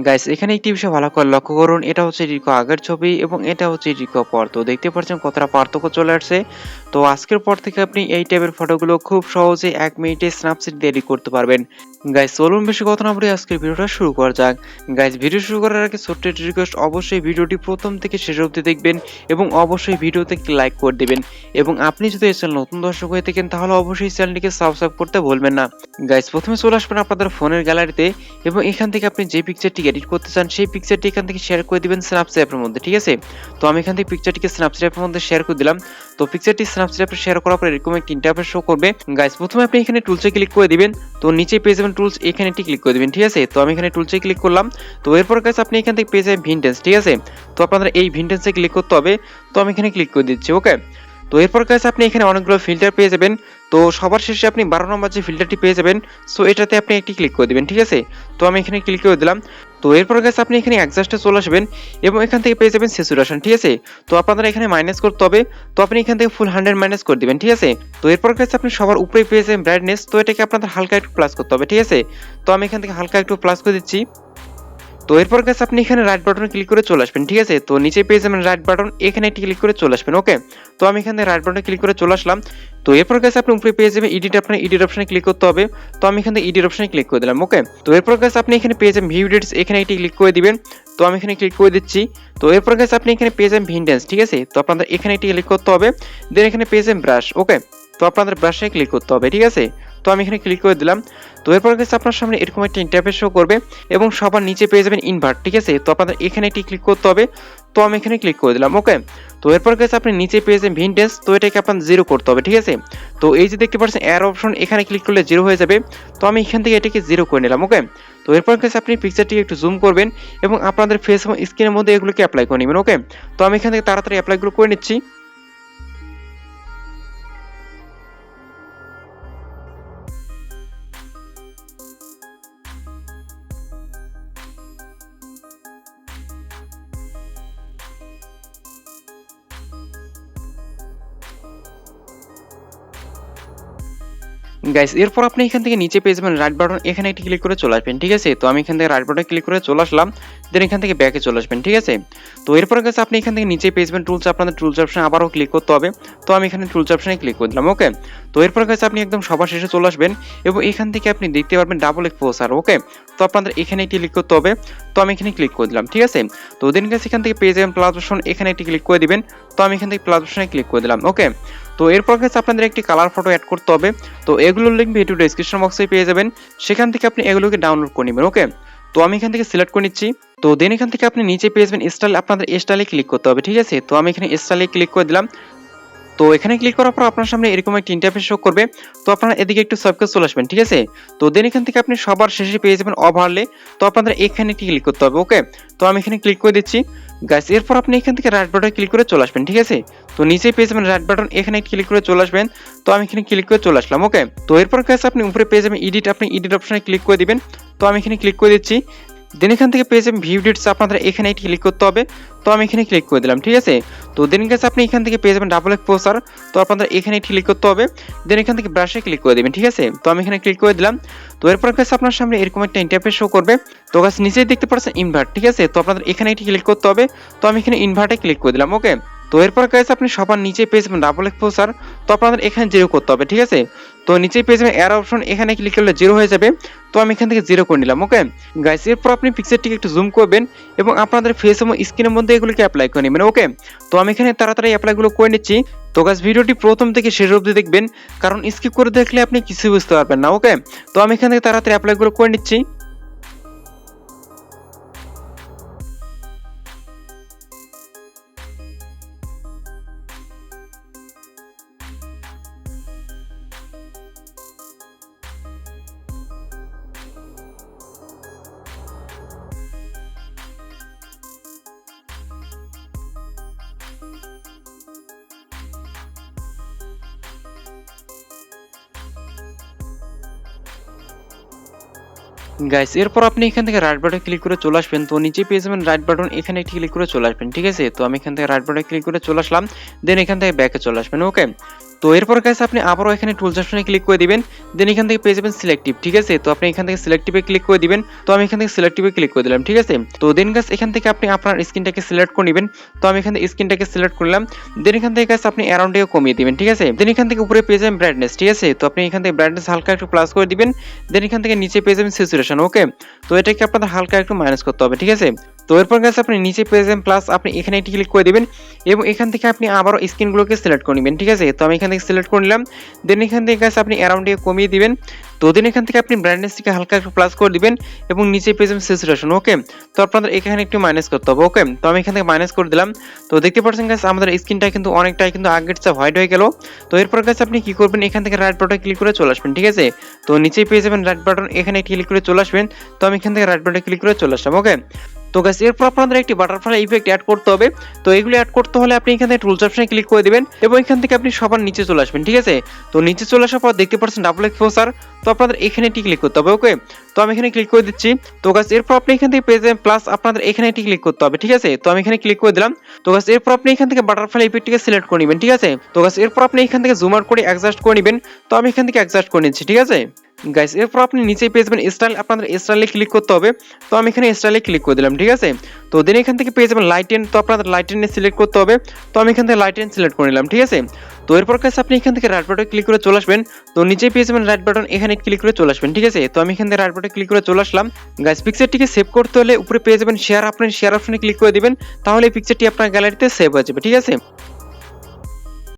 Guys এখানে একটি বিষয় ভালো করে লক্ষ্য করুন, এটা হচ্ছে রিকো আগের ছবি এবং এটা হচ্ছে রিকো পর। তো দেখতে পাচ্ছেন কতটা পার্থক্য চলে আসছে। তো আজকের পর থেকে আপনি এই টাইপের ফটোগুলো খুব সহজে 1 মিনিটে স্ন্যাপসিড দিয়ে এডিট করতে পারবেন। গাইস চলুন বেশি কথা না বলে আজকের ভিডিওটা শুরু করা যাক। গাইস ভিডিও শুরু করার আগে ছোট্ট একটি রিকোয়েস্ট, অবশ্যই ভিডিওটি প্রথম থেকে শেষ অবধি দেখবেন এবং অবশ্যই ভিডিওতে একটি লাইক করে দেবেন। এবং আপনি যদি এই চ্যানেল নতুন দর্শক হয়ে থাকেন তাহলে অবশ্যই চ্যানেলটিকে সাবস্ক্রাইব করতে ভুলবেন না। গাইস প্রথমে চলে আসবেন আপনাদের ফোনের গ্যালারিতে এবং এখান থেকে আপনি যে পিকচারটি এডিট করতে চান সেই পিকচারটি এখান থেকে শেয়ার করে দিবেন স্ন্যাপসিড অ্যাপের মধ্যে, ঠিক আছে? তো আমি এখান থেকে পিকচারটিকে স্ন্যাপসিড অ্যাপের মধ্যে শেয়ার করে দিলাম। তো পিকচারটি স্ন্যাপসিড অ্যাপে শেয়ার করার পর এরকম একটি ইন্টারফেস শো করবে। গাইস প্রথমে আপনি এখানে টুলসে ক্লিক করে দিবেন। তো নিচে পেয়ে যাবেন টুলস, এখানে একটি ক্লিক করে দিবেন, ঠিক আছে? তো আমি এখানে টুলসে ক্লিক করলাম। তো এরপর গাইস আপনি এখান থেকে পেয়ে যাবেন ভিনটেন্স, ঠিক আছে? তো আপনাদের এই ভিনটেন্সে ক্লিক করতে হবে। তো আমি এখানে ক্লিক করে দিচ্ছি, ওকে? তো এরপর গাইস আপনি এখানে অনেকগুলো ফিল্টার পেয়ে যাবেন। তো সবার শেষে আপনি 12 নম্বর যে ফিল্টারটি পেয়ে যাবেন, সো এটাতে আপনি একটি ক্লিক করে দিবেন, ঠিক আছে? তো আমি এখানে ক্লিক করে দিলাম। তো এরপর গাইস আপনি এখানে অ্যাডজাস্টে চলে আসবেন এবং এখান থেকে পেয়ে যাবেন স্যাচুরেশন, ঠিক আছে? তো আপনাদের এখানে মাইনাস করতে হবে। তো আপনি এখান থেকে ফুল 100 মাইনাস করে দিবেন, ঠিক আছে? তো এরপর গাইস আপনি সবার উপরে পেয়ে যাবেন ব্রাইটনেস, তো এটাকে আপনাদের হালকা একটু প্লাস করতে হবে, ঠিক আছে? তো আমি এখান থেকে হালকা একটু প্লাস করে দিচ্ছি। তো এরপর গাইস আপনি এখানে রাইট বাটনে ক্লিক করে চলে আসবেন, ঠিক আছে? তো নিচে পেয়ে যাবেন রাইট বাটন, এখানে একটি ক্লিক করে চলে আসবেন, ওকে? তো আমি এখান থেকে রাইট বাটনে ক্লিক করে চলে আসলাম। তো এরপর গাইস আপনি উপরে পেয়ে যাবেন এডিট, আপনার এডিট অপশনে ক্লিক করতে হবে। তো আমি এখান থেকে এডিট অপশনে ক্লিক করে দিলাম, ওকে? তো এরপর গাইস আপনি এখানে পেয়ে যাবেন ভিউ এডিটস, এখানে একটি ক্লিক করে দিবেন। তো আমি এখানে ক্লিক করে দিচ্ছি। তো এরপর গাইস আপনি এখানে পেয়ে যাবেন ভিনটেন্স, ঠিক আছে? তো আপনাদের এখানে একটি ক্লিক করতে হবে। দেন এখানে পেয়ে যাবেন ব্রাশ, ওকে? তো আপনাদের ব্রাশে ক্লিক করতে হবে, ঠিক আছে? তো আমি এখানে ক্লিক করে দিলাম। তো এরপর গাইস আপনার সামনে এরকম একটা ইন্টারফেস শো করবে এবং সবার নিচে পেয়ে যাবেন ইনভার্ট, ঠিক আছে? তো আপনাদের এখানে একটি ক্লিক করতে হবে। তো আমি এখানে ক্লিক করে দিলাম, ওকে? তো এরপর গাইস আপনি নিচে পেয়ে যাবেন ভিনটেজ, তো এটাকে আপনার 0 করতে হবে, ঠিক আছে? তো এই যে দেখতে পাচ্ছেন এর অপশন, এখানে ক্লিক করলে 0 হয়ে যাবে। তো আমি এখান থেকে এটাকে 0 করে নিলাম, ওকে? তো এরপর গাইস আপনি পিকচারটিকে একটু জুম করবেন এবং আপনাদের ফেস এবং স্ক্রিনের মধ্যে এগুলোকে অ্যাপ্লাই করে নেবেন, ওকে? তো আমি এখান থেকে তাড়াতাড়ি অ্যাপ্লাইগুলো করে নিচ্ছি। গাইস এরপর আপনি এখান থেকে নিচে পেয়ে যাবেন রাইট বাটন, এখানে একটি ক্লিক করে চলে আসবেন, ঠিক আছে? তো আমি এখান থেকে রাইট বাটনে ক্লিক করে চলে আসলাম। দেন এখান থেকে ব্যাকে চলে আসবেন, ঠিক আছে? তো এরপর গাইস আপনি এখান থেকে নিচে পেয়ে যাবেন টুলস, আপনাদের টুলস অপশনে আবারও ক্লিক করতে হবে। তো আমি এখানে টুলস অপশনে ক্লিক করে দিলাম, ওকে? তো এরপর গাইস আপনি একদম সবার শেষে চলে আসবেন এবং এখান থেকে আপনি দেখতে পারবেন ডাবল এক্সপোজার, ওকে? তো আপনাদের এখানে একটি ক্লিক করতে হবে। তো আমি এখানে ক্লিক করে দিলাম, ঠিক আছে? তো দেন গাইস এখান থেকে পেয়ে যাবেন প্লাস অপশন, এখানে একটি ক্লিক করে দিবেন। তো আমি এখান থেকে প্লাস অপশনে ক্লিক করে দিলাম, ওকে? তো এরপর গাইস আপনাদের একটি কালার ফটো অ্যাড করতে হবে। তো এগুলোর লিংক ভিডিও ডেসক্রিপশন বক্সে পেয়ে যাবেন, সেখান থেকে আপনি এগুলোকে ডাউনলোড করে নেবেন, ওকে? তো আমি এখান থেকে সিলেক্ট করে নিচ্ছি। তো দেন এখান থেকে আপনি নিচে পেয়ে যাবেন স্টাইল, আপনাদের স্টাইলে ক্লিক করতে হবে, ঠিক আছে? তো আমি এখানে স্টাইলে ক্লিক করে দিলাম। তো এখানে ক্লিক করার পর আপনার সামনে এরকম একটা ইন্টারফেস শো করবে। তো আপনারা এদিকে একটু সার্চ করে চলে আসবেন, ঠিক আছে? তো দেন এখান থেকে আপনি সবার শেষে পেয়ে যাবেন ওভারলে। তো আপনাদের এখানে একটি ক্লিক করতে হবে, ওকে? তো আমি এখানে ক্লিক করে দিচ্ছি। গাইস এরপর আপনি এখান থেকে রাইট বাটনে ক্লিক করে চলে আসবেন, ঠিক আছে? তো নিচে পেয়ে যাবেন রাইট বাটন, এখানে একটি ক্লিক করে চলে আসবেন। তো আমি এখানে ক্লিক করে চলে আসলাম, ওকে? তো এরপর গাইস আপনি উপরে পেয়ে যাবেন এডিট, আপনি এডিট অপশনে ক্লিক করে দিবেন। তো আমি এখানে ক্লিক করে দিচ্ছি। দেন এখান থেকে পেয়ে যাবেন ভিউ ডিটস, আপনাদের এখানে একটি ক্লিক করতে হবে। তো আমি এখানে ক্লিক করে দিলাম, ঠিক আছে? তো দেন গাইস আপনি এখান থেকে পেয়ে যাবেন ডাবল এক্সপোজার, তো আপনাদের এখানে একটি ক্লিক করতে হবে। দেন এখান থেকে ব্রাশে ক্লিক করে দিবেন, ঠিক আছে? তো আমি এখানে ক্লিক করে দিলাম। তো এরপর গাইস আপনার সামনে এরকম একটা ইন্টারফেস শো করবে। তো গাইস নিচেই দেখতে পাচ্ছেন ইনভার্ট, ঠিক আছে? তো আপনাদের এখানে একটি ক্লিক করতে হবে। তো আমি এখানে ইনভার্টে ক্লিক করে দিলাম, ওকে? তো এরপর গাইস আপনি সবার নিচে পেয়ে যাবেন ডাবল এক্সপোজার, তো আপনাদের এখানে 0 করতে হবে, ঠিক আছে? তো নিচেই পেয়ে যাবেন এর অপশন, এখানে ক্লিক করলে 0 হয়ে যাবে। তো আমি এখান থেকে 0 করে নিলাম, ওকে? গাইস এরপর আপনি পিকচারটিকে একটু জুম করবেন এবং আপনাদের ফেস এবং স্ক্রিনের মধ্যে এগুলোকে অ্যাপ্লাই করে নেবেন, ওকে? তো আমি এখানে তাড়াতাড়ি অ্যাপ্লাইগুলো করে নিচ্ছি। তো গাইস ভিডিওটি প্রথম থেকে শেষ অবধি দেখবেন, কারণ স্কিপ করে দেখলে আপনি কিছুই বুঝতে পারবেন না, ওকে? তো আমি এখান থেকে তাড়াতাড়ি অ্যাপ্লাইগুলো করে নিচ্ছি। গাইস এরপর আপনি এখান থেকে রাইট বাটনে ক্লিক করে চলে আসবেন। তো নিচে পেয়ে যাবেন রাইট বাটন, এখানে একটি ক্লিক করে চলে আসবেন, ঠিক আছে? তো আমি এখান থেকে রাইট বাটনে ক্লিক করে চলে আসলাম। দেন এখান থেকে ব্যাকে চলে আসবেন, ওকে? তো এরপর গাইস আপনি আবারও এখানে টুলস অপশনে ক্লিক করে দিবেন, দেন এখান থেকে পেয়ে যাবেন সিলেক্টিভ, ঠিক আছে। তো আপনি এখান থেকে সিলেক্টিভে ক্লিক করে দিবেন, তো আমি এখান থেকে সিলেক্টিভে ক্লিক করে দিলাম, ঠিক আছে। তো দেন গাইস এখান থেকে আপনি আপনার স্ক্রিনটাকে সিলেক্ট করে নেবেন, তো আমি এখান থেকে স্ক্রিনটাকে সিলেক্ট করলাম, দেন এখান থেকে গাইস আপনি অ্যারাউন্ডে কমিয়ে দিবেন, ঠিক আছে। দেন এখান থেকে উপরে পেয়ে যাবেন ব্রাইটনেস, ঠিক আছে। তো আপনি এখান থেকে ব্রাইটনেস হালকা একটু প্লাস করে দিবেন, দেন এখান থেকে নিচে পেয়ে যাবেন স্যাচুরেশন, ওকে। তো এটাকে আপনাদের হালকা একটু মাইনাস করতে হবে, ঠিক আছে। তো এরপর গাইস আপনি নিচে পেয়ে যাবেন প্লাস, আপনি এখানে একটি ক্লিক করে দিবেন এবং এখান থেকে আপনি আবারও স্ক্রিনগুলোকে সিলেক্ট করে নেবেন, ঠিক আছে। তো আমি এখান থেকে সিলেক্ট করে নিলাম, দেন এখান থেকে গাইস আপনি অ্যারাউন্ডে কমিয়ে দিবেন, তো দেন এখান থেকে আপনি ব্রাইটনেসটাকে হালকা একটু প্লাস করে দিবেন এবং নিচে পেয়ে যাবেন স্যাচুরেশন, ওকে। তো আপনাদের এখানে একটু মাইনাস করতে হবে, ওকে। তো আমি এখান থেকে মাইনাস করে দিলাম। তো দেখতে পাচ্ছেন গাইস আমাদের স্ক্রিনটা কিন্তু অনেকটাই কিন্তু আগের চেয়ে হোয়াইট হয়ে গেল। তো এরপর গাইস আপনি কি করবেন, এখান থেকে রাইট বাটনে ক্লিক করে চলে আসবেন, ঠিক আছে। তো নিচেই পেয়ে যাবেন রাইট বাটন, এখানে ক্লিক করে চলে আসবেন। তো আমি এখান থেকে রাইট বাটনে ক্লিক করে চলে আসলাম, ওকে। তো গাইস এরপর আপনাদের একটি বাটারফ্লাই ইফেক্ট অ্যাড করতে হবে। তো এগুলো অ্যাড করতে হলে আপনি এখান থেকে টুলস অপশনে ক্লিক করে দিবেন এবং এখান থেকে আপনি সবার নিচে চলে আসবেন, ঠিক আছে। তো নিচে চলে আসার পর দেখতে পাচ্ছেন ডাবল এক্সপোজার, তো আপনাদের এখানে এটি ক্লিক করতে হবে, ওকে। তো আমি এখানে ক্লিক করে দিচ্ছি। তো গাইস এরপর আপনি এখান থেকে পেয়ে যাবেন প্লাস, আপনাদের এখানে এটি ক্লিক করতে হবে, ঠিক আছে। তো আমি এখানে ক্লিক করে দিলাম। তো গাইস এরপর আপনি এখান থেকে বাটারফ্লাই ইফেক্টটিকে সিলেক্ট করে নেবেন, ঠিক আছে। তো গাইস এরপর আপনি এখান থেকে জুম আউট করে অ্যাডজাস্ট করে নেবেন, তো আমি এখান থেকে অ্যাডজাস্ট করে নিচ্ছি, ঠিক আছে। গাইস এরপর আপনি নিচেই পেয়ে যাবেন স্টাইল, আপনাদের স্টাইলে ক্লিক করতে হবে। তো আমি এখানে স্টাইলে ক্লিক করে দিলাম, ঠিক আছে। তো দেন এখান থেকে পেয়ে যাবেন লাইটেন, তো আপনাদের লাইটেনে সিলেক্ট করতে হবে। তো আমি এখান থেকে লাইটেন সিলেক্ট করে নিলাম, ঠিক আছে। তো এরপর গাইস আপনি এখান থেকে রাইট বাটনে ক্লিক করে চলে আসবেন, তো নিচেই পেয়ে যাবেন রাইট বাটন, এখানে ক্লিক করে চলে আসবেন, ঠিক আছে। তো আমি এখান থেকে রাইট বাটনে ক্লিক করে চলে আসলাম। গাইস পিকচারটিকে সেভ করতে হলে উপরে পেয়ে যাবেন শেয়ার, আপনি শেয়ার অপশনে ক্লিক করে দিবেন, তাহলে এই পিকচারটি আপনার গ্যালারিতে সেভ হয়ে যাবে, ঠিক আছে।